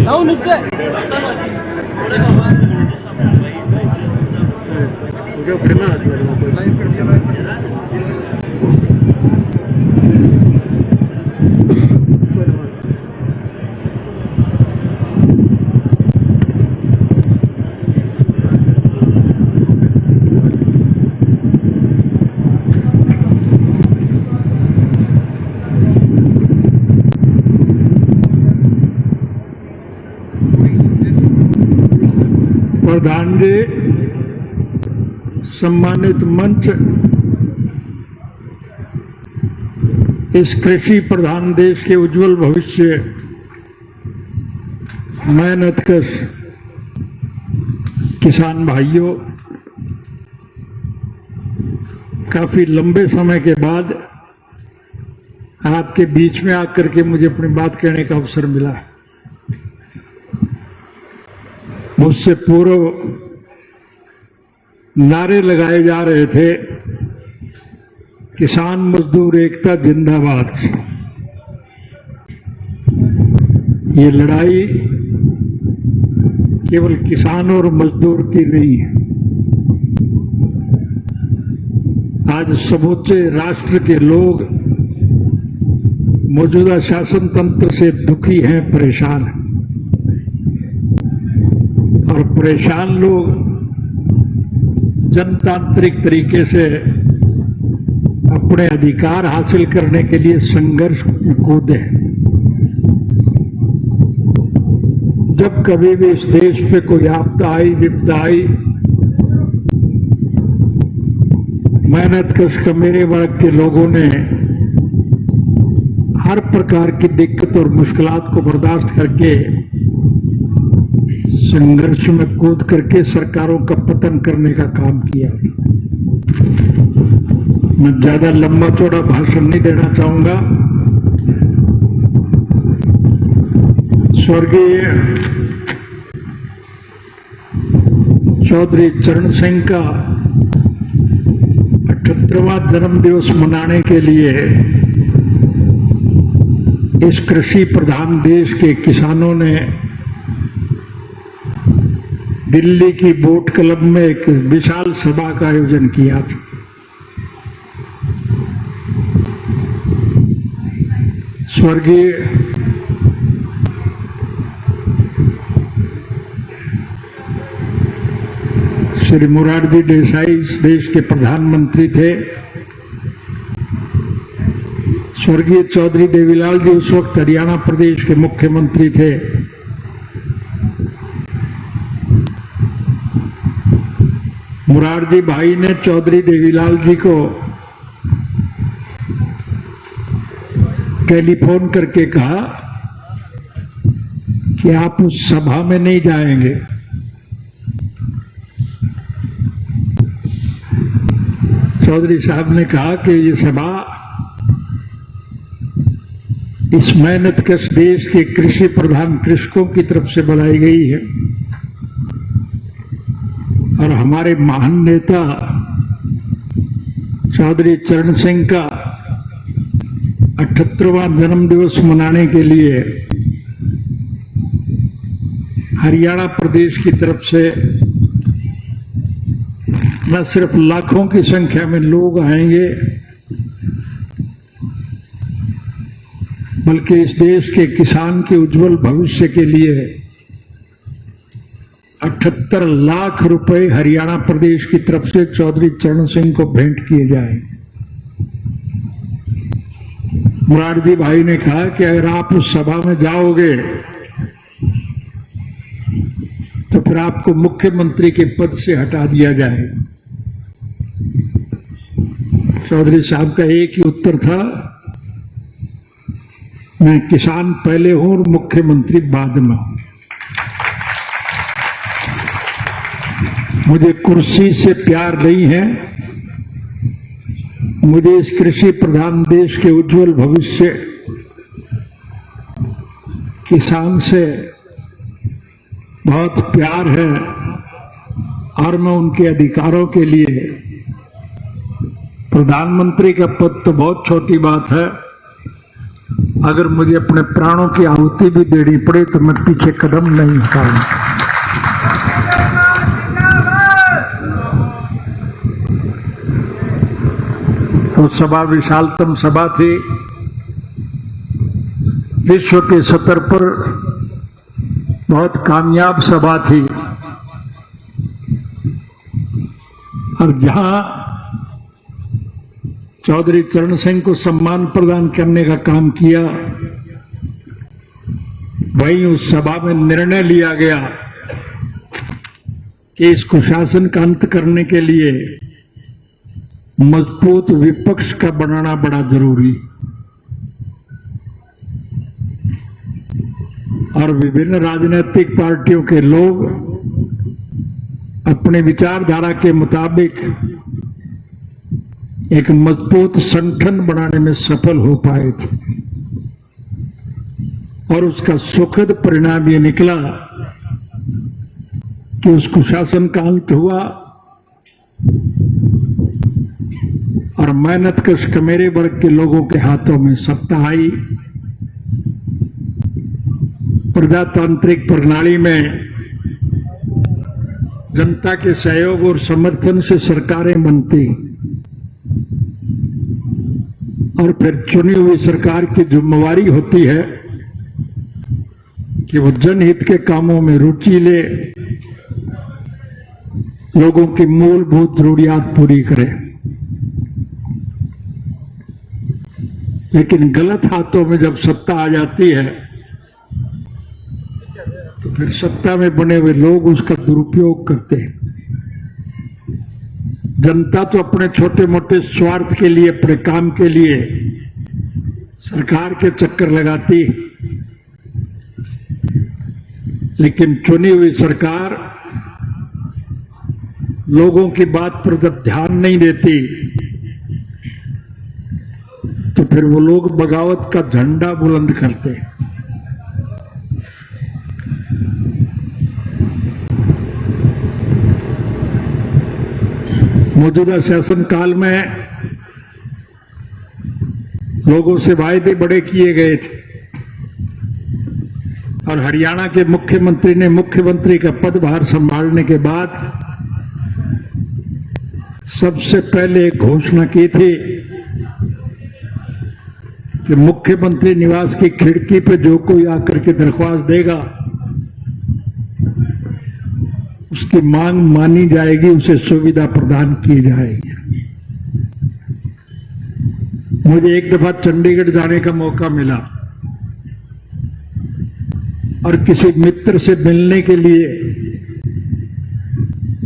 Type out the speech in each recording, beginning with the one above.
ನಾವು ನಿಜ प्रधान जी, सम्मानित मंच, इस कृषि प्रधान देश के उज्जवल भविष्य मेहनतकश किसान भाइयों, काफी लंबे समय के बाद आपके बीच में आकर के मुझे अपनी बात कहने का अवसर मिला। मुझसे पूर्व नारे लगाए जा रहे थे, किसान मजदूर एकता जिंदाबाद। ये लड़ाई केवल किसान और मजदूर की नहीं है। आज समूचे राष्ट्र के लोग मौजूदा शासन तंत्र से दुखी हैं, परेशान हैं। और परेशान लोग जनतांत्रिक तरीके से अपने अधिकार हासिल करने के लिए संघर्ष में कूदे। जब कभी भी इस देश पे कोई आपदा आई, विपदा आई, मेहनतकश मेरे वर्ग के लोगों ने हर प्रकार की दिक्कत और मुश्किलात को बर्दाश्त करके संघर्ष में कूद करके सरकारों का पतन करने का काम किया। मैं ज्यादा लंबा चौड़ा भाषण नहीं देना चाहूंगा। स्वर्गीय चौधरी चरण सिंह का 78वां जन्म दिवस मनाने के लिए इस कृषि प्रधान देश के किसानों ने दिल्ली की बोट क्लब में एक विशाल सभा का आयोजन किया था। स्वर्गीय श्री मोरारजी देसाई इस देश के प्रधानमंत्री थे। स्वर्गीय चौधरी देवीलाल जी उस वक्त हरियाणा प्रदेश के मुख्यमंत्री थे। मोरारजी भाई ने चौधरी देवीलाल जी को टेलीफोन करके कहा कि आप उस सभा में नहीं जाएंगे। चौधरी साहब ने कहा कि ये सभा इस मेहनतकश देश के कृषि प्रधान कृषकों की तरफ से बनाई गई है और हमारे महान नेता चौधरी चरण सिंह का 78वां जन्म दिवस मनाने के लिए हरियाणा प्रदेश की तरफ से न सिर्फ लाखों की संख्या में लोग आएंगे, बल्कि इस देश के किसान के उज्जवल भविष्य के लिए 78 लाख रुपए हरियाणा प्रदेश की तरफ से चौधरी चरण सिंह को भेंट किए जाए। मोरारजी भाई ने कहा कि अगर आप उस सभा में जाओगे तो फिर आपको मुख्यमंत्री के पद से हटा दिया जाए। चौधरी साहब का एक ही उत्तर था, मैं किसान पहले हूं और मुख्यमंत्री बाद में हूं। मुझे कुर्सी से प्यार नहीं है, मुझे इस कृषि प्रधान देश के उज्जवल भविष्य किसान से बहुत प्यार है और मैं उनके अधिकारों के लिए, प्रधानमंत्री का पद तो बहुत छोटी बात है, अगर मुझे अपने प्राणों की आहुति भी देनी पड़े तो मैं पीछे कदम नहीं उठाऊंगा। तो सभा विशालतम सभा थी, विश्व के स्तर पर बहुत कामयाब सभा थी, और जहां चौधरी चरण सिंह को सम्मान प्रदान करने का काम किया, वहीं उस सभा में निर्णय लिया गया कि इस कुशासन का अंत करने के लिए मजबूत विपक्ष का बनाना बड़ा जरूरी, और विभिन्न राजनीतिक पार्टियों के लोग अपने विचारधारा के मुताबिक एक मजबूत संगठन बनाने में सफल हो पाए थे, और उसका सुखद परिणाम ये निकला कि उस कुशासन का अंत हुआ और मेहनत कश कमेरे वर्ग के लोगों के हाथों में सत्ता आई। प्रजातांत्रिक प्रणाली में जनता के सहयोग और समर्थन से सरकारें बनती, और फिर चुनी हुई सरकार की जिम्मेवारी होती है कि वो जनहित के कामों में रुचि ले, लोगों की मूलभूत जरूरियात पूरी करे। लेकिन गलत हाथों में जब सत्ता आ जाती है तो फिर सत्ता में बने हुए लोग उसका दुरुपयोग करते हैं। जनता तो अपने छोटे मोटे स्वार्थ के लिए, अपने काम के लिए सरकार के चक्कर लगाती, लेकिन चुनी हुई सरकार लोगों की बात पर जब ध्यान नहीं देती तो फिर वो लोग बगावत का झंडा बुलंद करते हैं। मौजूदा शासन काल में लोगों से वायदे बड़े किए गए थे, और हरियाणा के मुख्यमंत्री ने मुख्यमंत्री का पदभार संभालने के बाद सबसे पहले एक घोषणा की थी कि मुख्यमंत्री निवास की खिड़की पे जो कोई आकर के दरख्वास्त देगा उसकी मांग मानी जाएगी, उसे सुविधा प्रदान की जाएगी। मुझे एक दफा चंडीगढ़ जाने का मौका मिला और किसी मित्र से मिलने के लिए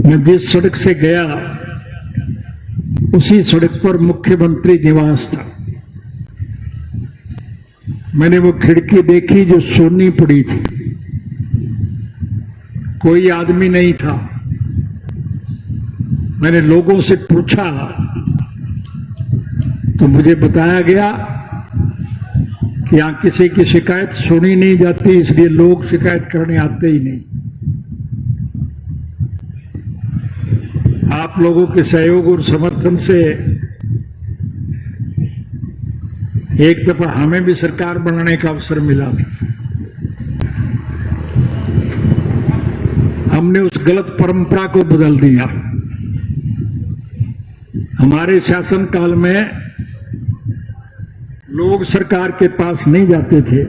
मैं जिस सड़क से गया उसी सड़क पर मुख्यमंत्री निवास था। मैंने वो खिड़की देखी जो सोनी पड़ी थी, कोई आदमी नहीं था। मैंने लोगों से पूछा तो मुझे बताया गया कि यहां किसी की शिकायत सुनी नहीं जाती, इसलिए लोग शिकायत करने आते ही नहीं। आप लोगों के सहयोग और समर्थन से एक दफा हमें भी सरकार बनाने का अवसर मिला था। हमने उस गलत परंपरा को बदल दिया। हमारे शासन काल में लोग सरकार के पास नहीं जाते थे,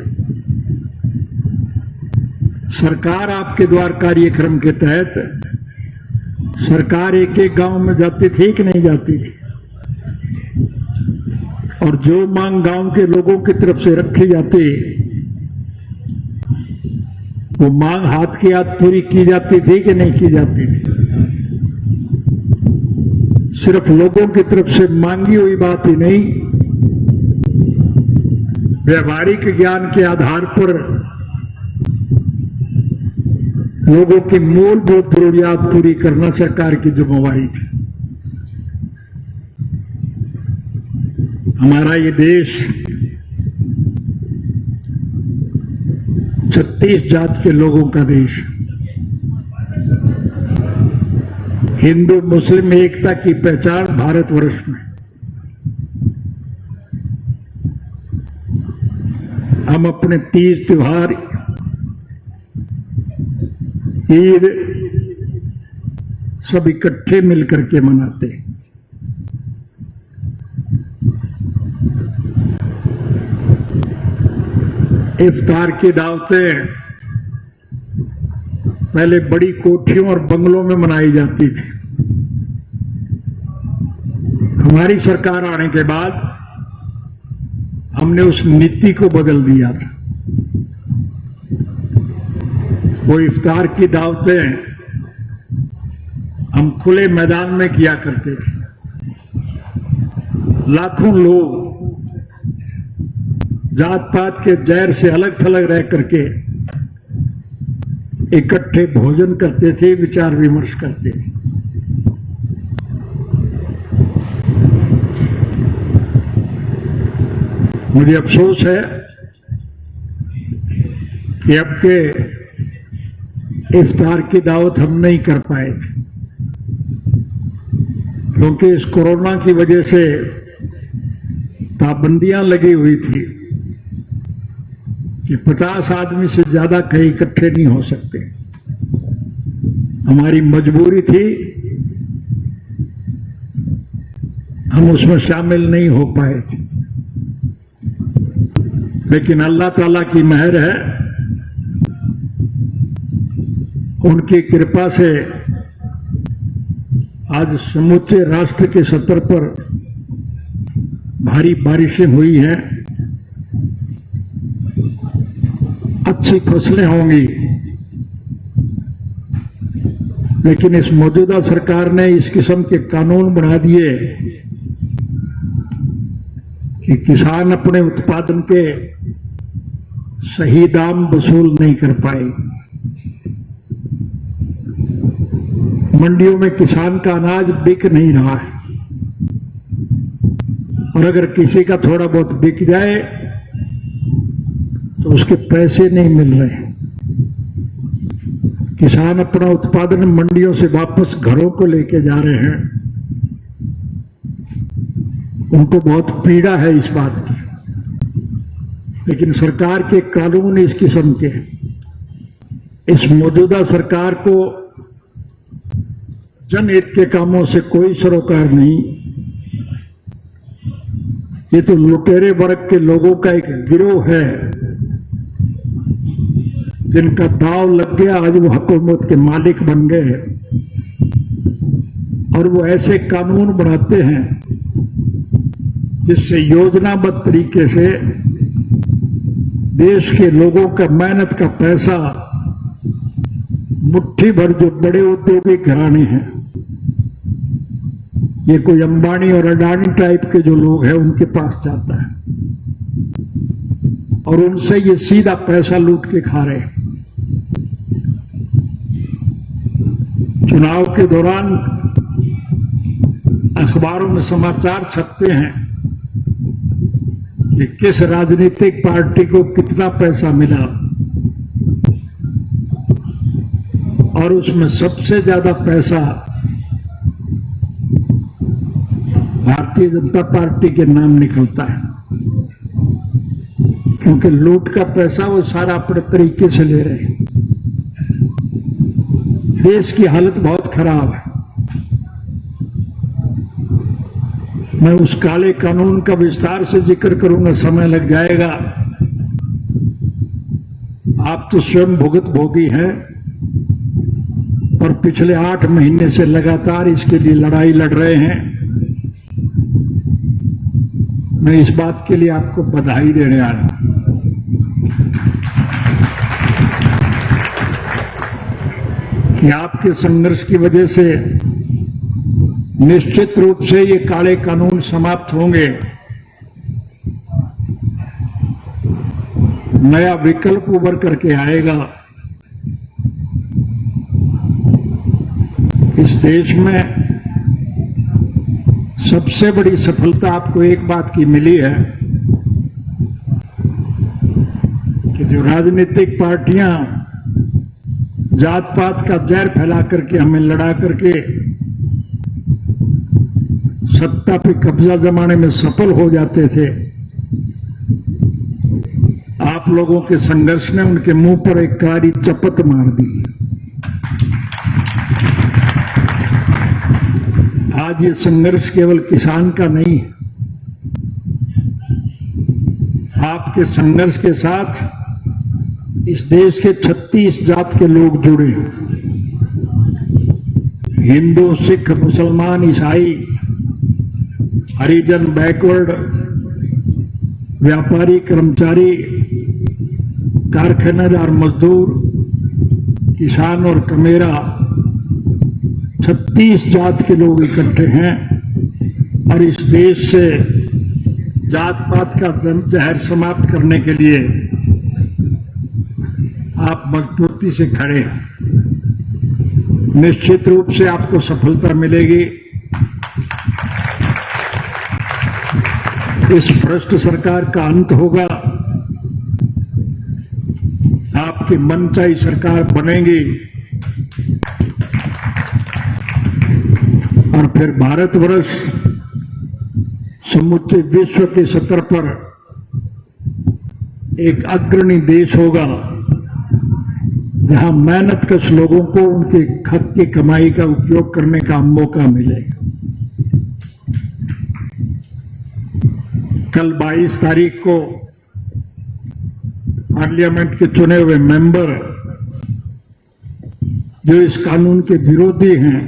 सरकार आपके द्वार कार्यक्रम के तहत सरकार एक एक गांव में जाती थी कि नहीं जाती थी, और जो मांग गांव के लोगों की तरफ से रखी जाती वो मांग हाथ की हाथ पूरी की जाती थी कि नहीं की जाती थी। सिर्फ लोगों की तरफ से मांगी हुई बात ही नहीं, व्यवहारिक ज्ञान के आधार पर लोगों की मूलभूत जरूरियात पूरी करना सरकार की जिम्मेवारी थी। हमारा ये देश 36 जात के लोगों का देश, हिंदू मुस्लिम एकता की पहचान भारतवर्ष में। हम अपने तीज त्योहार, ईद सब इकट्ठे मिलकर के मनाते हैं। इफ्तार की दावतें पहले बड़ी कोठियों और बंगलों में मनाई जाती थी। हमारी सरकार आने के बाद हमने उस नीति को बदल दिया था। वो इफ्तार की दावतें हम खुले मैदान में किया करते थे। लाखों लोग जात पात के जैर से अलग थलग रह करके इकट्ठे भोजन करते थे, विचार विमर्श करते थे। मुझे अफसोस है कि अब के इफ्तार की दावत हम नहीं कर पाए थे, क्योंकि इस कोरोना की वजह से पाबंदियां लगी हुई थी कि 50 आदमी से ज्यादा कहीं इकट्ठे नहीं हो सकते। हमारी मजबूरी थी, हम उसमें शामिल नहीं हो पाए थे। लेकिन अल्लाह ताला की मेहर है, उनकी कृपा से आज समूचे राष्ट्र के सतर पर भारी बारिशें हुई हैं, अच्छी फसलें होंगी। लेकिन इस मौजूदा सरकार ने इस किस्म के कानून बना दिए कि किसान अपने उत्पादन के सही दाम वसूल नहीं कर पाए। मंडियों में किसान का अनाज बिक नहीं रहा है, और अगर किसी का थोड़ा बहुत बिक जाए तो उसके पैसे नहीं मिल रहे। किसान अपना उत्पादन मंडियों से वापस घरों को लेके जा रहे हैं। उनको बहुत पीड़ा है इस बात की, लेकिन सरकार के कानून इस किस्म के, इस मौजूदा सरकार को जनहित के कामों से कोई सरोकार नहीं। ये तो लुटेरे वर्ग के लोगों का एक गिरोह है, जिनका दाव लग गया, आज वो हुकूमत के मालिक बन गए हैं। और वो ऐसे कानून बनाते हैं जिससे योजनाबद्ध तरीके से देश के लोगों का मेहनत का पैसा, मुट्ठी भर जो बड़े औद्योगिक घराने हैं, ये कोई अंबानी और अडानी टाइप के जो लोग हैं, उनके पास जाता है और उनसे ये सीधा पैसा लूट के खा रहे हैं। चुनाव के दौरान अखबारों में समाचार छपते हैं कि किस राजनीतिक पार्टी को कितना पैसा मिला, और उसमें सबसे ज्यादा पैसा भारतीय जनता पार्टी के नाम निकलता है, क्योंकि लूट का पैसा वो सारा अपने तरीके से ले रहे हैं। देश की हालत बहुत खराब है। मैं उस काले कानून का विस्तार से जिक्र करूंगा, समय लग जाएगा। आप तो स्वयं भुगत भोगी हैं और पिछले 8 महीने से लगातार इसके लिए लड़ाई लड़ रहे हैं। मैं इस बात के लिए आपको बधाई देने आया। कि आपके संघर्ष की वजह से निश्चित रूप से ये काले कानून समाप्त होंगे। नया विकल्प उभर करके आएगा। इस देश में सबसे बड़ी सफलता आपको एक बात की मिली है कि जो राजनीतिक पार्टियां जात पात का जहर फैला करके, हमें लड़ा करके सत्ता पे कब्जा जमाने में सफल हो जाते थे, आप आप लोगों के संघर्ष ने उनके मुंह पर एक कारी चपत मार दी। आज ये संघर्ष केवल किसान का नहीं है, आपके संघर्ष के साथ इस देश के 36 जात के लोग जुड़े हैं। हिंदू, सिख, मुसलमान, ईसाई, हरिजन, बैकवर्ड, व्यापारी, कर्मचारी, कारखानेदार, मजदूर, किसान और कमेरा, 36 जात के लोग इकट्ठे हैं और इस देश से जात पात का जहर समाप्त करने के लिए आप मजबूती से खड़े हैं। निश्चित रूप से आपको सफलता मिलेगी। इस भ्रष्ट सरकार का अंत होगा, आपकी मनचाही सरकार बनेगी और फिर भारतवर्ष समूचे विश्व के स्तर पर एक अग्रणी देश होगा, जहां मेहनतकश लोगों को उनके हक की कमाई का उपयोग करने का मौका मिलेगा। कल 22 तारीख को पार्लियामेंट के चुने हुए मेंबर जो इस कानून के विरोधी हैं,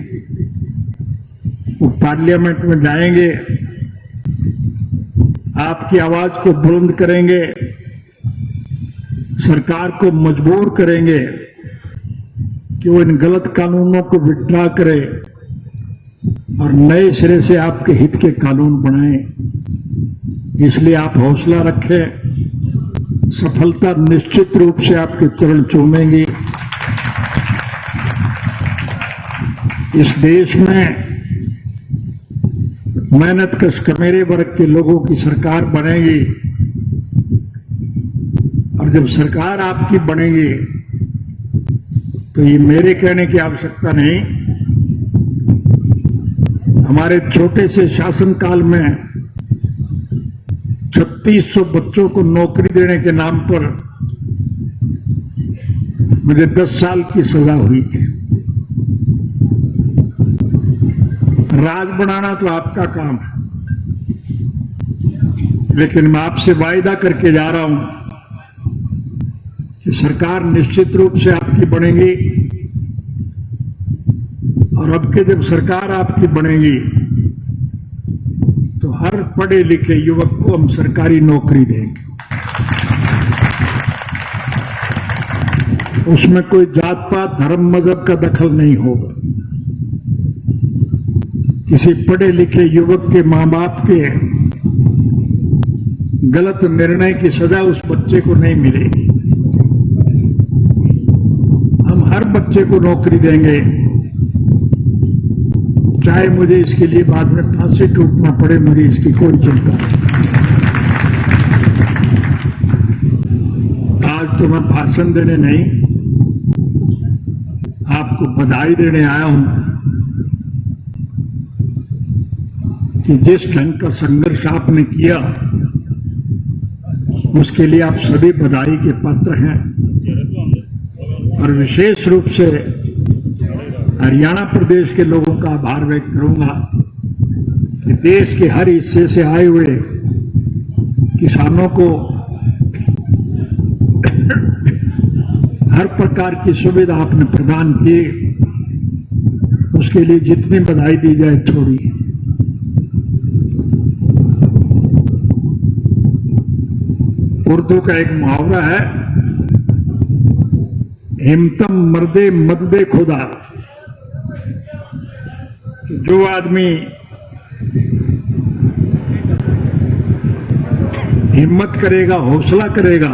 वो पार्लियामेंट में जाएंगे, आपकी आवाज को बुलंद करेंगे, सरकार को मजबूर करेंगे कि वो इन गलत कानूनों को विड्रॉ करे और नए सिरे से आपके हित के कानून बनाएं। इसलिए आप हौसला रखें, सफलता निश्चित रूप से आपके चरण चूमेंगी। इस देश में मेहनतकश कमेरे वर्ग के लोगों की सरकार बनेगी और जब सरकार आपकी बनेगी तो ये मेरे कहने की आवश्यकता नहीं, हमारे छोटे से शासनकाल में 3600 बच्चों को नौकरी देने के नाम पर मुझे 10 साल की सजा हुई थी। राज बनाना तो आपका काम है, लेकिन मैं आपसे वायदा करके जा रहा हूं कि सरकार निश्चित रूप से आपकी बनेगी और अब के जब सरकार आपकी बनेगी तो हर पढ़े लिखे युवक को हम सरकारी नौकरी देंगे। उसमें कोई जात पात, धर्म, मजहब का दखल नहीं होगा। किसी पढ़े लिखे युवक के मां बाप के गलत निर्णय की सजा उस बच्चे को नहीं मिलेगी। हम हर बच्चे को नौकरी देंगे, चाहे मुझे इसके लिए बाद में फांसी टूटना पड़े, मुझे इसकी कोई चिंता नहीं। आज तो मैं भाषण देने नहीं, आपको बधाई देने आया हूं कि जिस ढंग का संघर्ष आपने किया उसके लिए आप सभी बधाई के पात्र हैं। और विशेष रूप से हरियाणा प्रदेश के लोगों का आभार व्यक्त करूंगा कि देश के हर हिस्से से आए हुए किसानों को हर प्रकार की सुविधा आपने प्रदान की, उसके लिए जितनी बधाई दी जाए थोड़ी। उर्दू का एक मुहावरा है, हिम्मतम मर्दे मददे खुदा, कि जो आदमी हिम्मत करेगा, हौसला करेगा,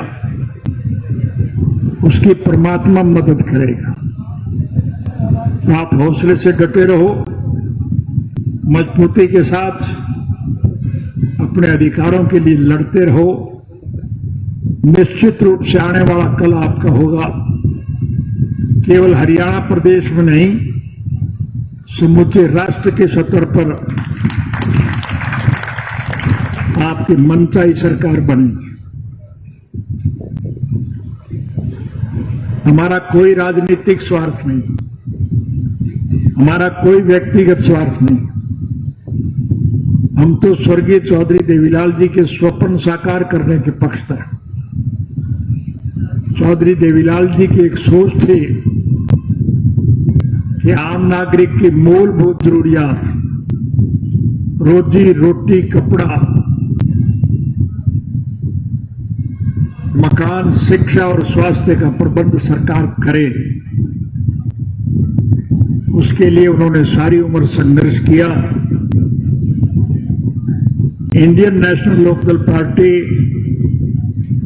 उसकी परमात्मा मदद करेगा। तो आप हौसले से डटे रहो, मजबूती के साथ अपने अधिकारों के लिए लड़ते रहो। निश्चित रूप से आने वाला कल आपका होगा, केवल हरियाणा प्रदेश में नहीं, समूचे राष्ट्र के स्तर पर आपकी मनचाही सरकार बनेगी। हमारा कोई राजनीतिक स्वार्थ नहीं, हमारा कोई व्यक्तिगत स्वार्थ नहीं। हम तो स्वर्गीय चौधरी देवीलाल जी के स्वप्न साकार करने के पक्षधर। चौधरी देवीलाल जी की एक सोच थी कि आम नागरिक की मूलभूत जरूरियात, रोजी रोटी, कपड़ा, मकान, शिक्षा और स्वास्थ्य का प्रबंध सरकार करे। उसके लिए उन्होंने सारी उम्र संघर्ष किया। इंडियन नेशनल लोकदल पार्टी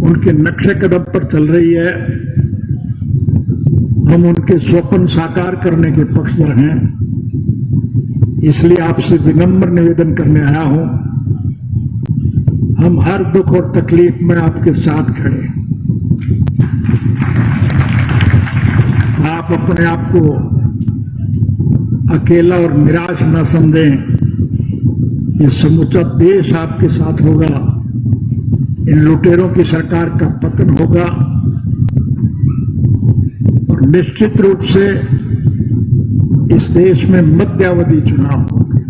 उनके नक्शे कदम पर चल रही है। हम उनके स्वप्न साकार करने के पक्षधर हैं। इसलिए आपसे विनम्र निवेदन करने आया हूं, हम हर दुख और तकलीफ में आपके साथ खड़े हैं। आप अपने आप को अकेला और निराश न समझें। ये समूचा देश आपके साथ होगा। इन लुटेरों की सरकार का पतन होगा और निश्चित रूप से इस देश में मध्यावधि चुनाव होंगे,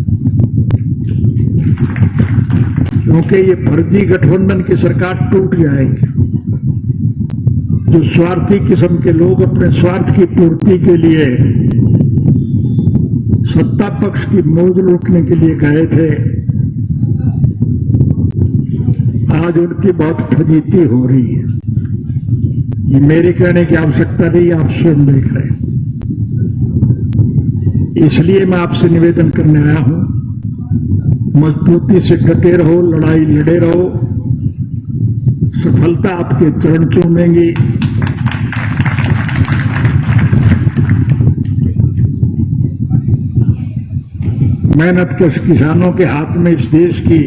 क्योंकि ये फर्जी गठबंधन की सरकार टूट जाएगी। जो स्वार्थी किस्म के लोग अपने स्वार्थ की पूर्ति के लिए सत्ता पक्ष की मौज लूटने के लिए गए थे, आज उनकी बहुत फजीती हो रही है। ये मेरे कहने की आवश्यकता नहीं, आप स्वयं देख रहे हैं। इसलिए मैं आपसे निवेदन करने आया हूं, मजबूती से डटे रहो, लड़ाई लड़े रहो। सफलता आपके चरण चूमेंगी। मेहनतकश किसानों के हाथ में इस देश की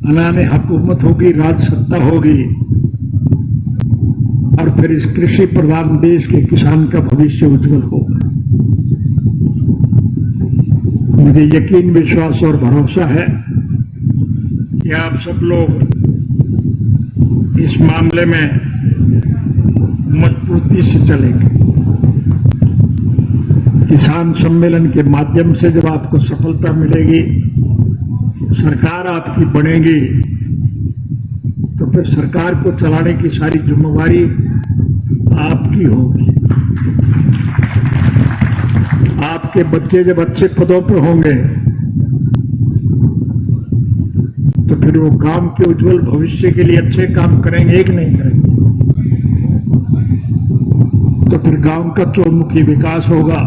अनाने हुकूमत होगी, राज सत्ता होगी और फिर इस कृषि प्रधान देश के किसान का भविष्य उज्जवल होगा। मुझे यकीन, विश्वास और भरोसा है कि आप सब लोग इस मामले में मजबूती से चलेंगे। किसान सम्मेलन के माध्यम से जब आपको सफलता मिलेगी, सरकार आपकी बनेगी, तो फिर सरकार को चलाने की सारी जिम्मेवारी आपकी होगी। आपके बच्चे जब अच्छे पदों पर होंगे तो फिर वो गांव के उज्जवल भविष्य के लिए अच्छे काम करेंगे कि नहीं करेंगे? तो फिर गांव का चौमुखी विकास होगा,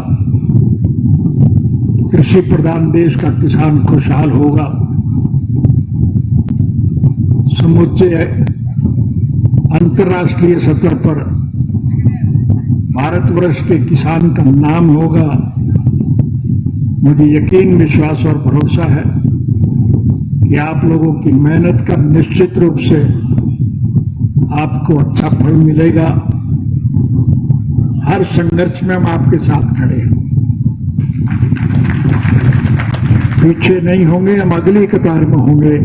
कृषि प्रधान देश का किसान खुशहाल होगा, समूचे अंतर्राष्ट्रीय सतह पर भारतवर्ष के किसान का नाम होगा। मुझे यकीन, विश्वास और भरोसा है कि आप लोगों की मेहनत का निश्चित रूप से आपको अच्छा फल मिलेगा। हर संघर्ष में हम आपके साथ खड़े हैं, पीछे नहीं होंगे, हम अगली कतार में होंगे।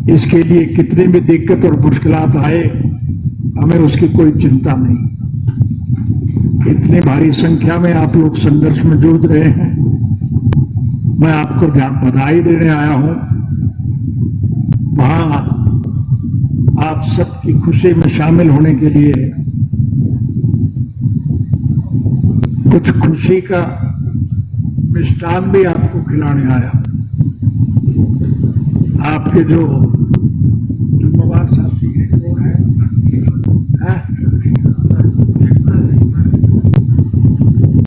इसके लिए कितनी भी दिक्कत और मुश्किलात आए, हमें उसकी कोई चिंता नहीं। इतनी भारी संख्या में आप लोग संघर्ष में जूझ रहे हैं, मैं आपको बधाई देने आया हूं। वहां आप सबकी खुशी में शामिल होने के लिए कुछ खुशी का मिष्ठान भी आपको खिलाने आया। आपके जो जुम्मेवार साथी हैं वो है,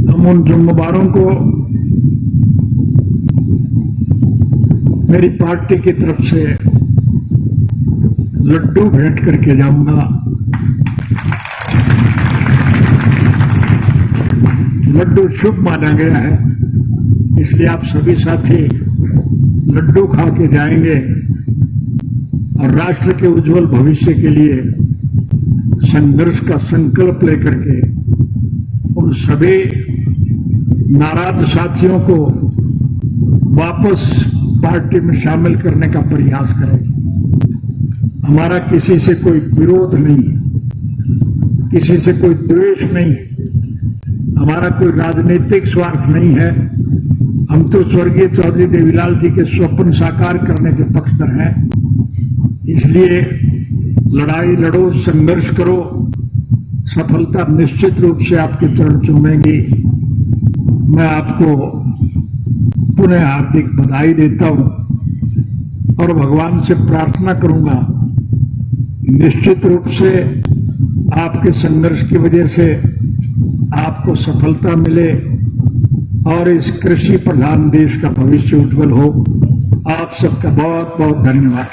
हम उन जुम्मेवारों को मेरी पार्टी की तरफ से लड्डू भेंट करके जाऊंगा। लड्डू शुभ माना गया है, इसलिए आप सभी साथी लड्डू खा के जाएंगे और राष्ट्र के उज्जवल भविष्य के लिए संघर्ष का संकल्प लेकर के उन सभी नाराज साथियों को वापस पार्टी में शामिल करने का प्रयास करेंगे। हमारा किसी से कोई विरोध नहीं, किसी से कोई द्वेष नहीं, हमारा कोई राजनीतिक स्वार्थ नहीं है। हम तो स्वर्गीय चौधरी देवीलाल जी के स्वप्न साकार करने के पक्षधर हैं। इसलिए लड़ाई लड़ो, संघर्ष करो, सफलता निश्चित रूप से आपके चरण चूमेगी। मैं आपको पुनः हार्दिक बधाई देता हूं और भगवान से प्रार्थना करूंगा, निश्चित रूप से आपके संघर्ष की वजह से आपको सफलता मिले और इस कृषि प्रधान देश का भविष्य उज्जवल हो। आप सबका बहुत बहुत धन्यवाद।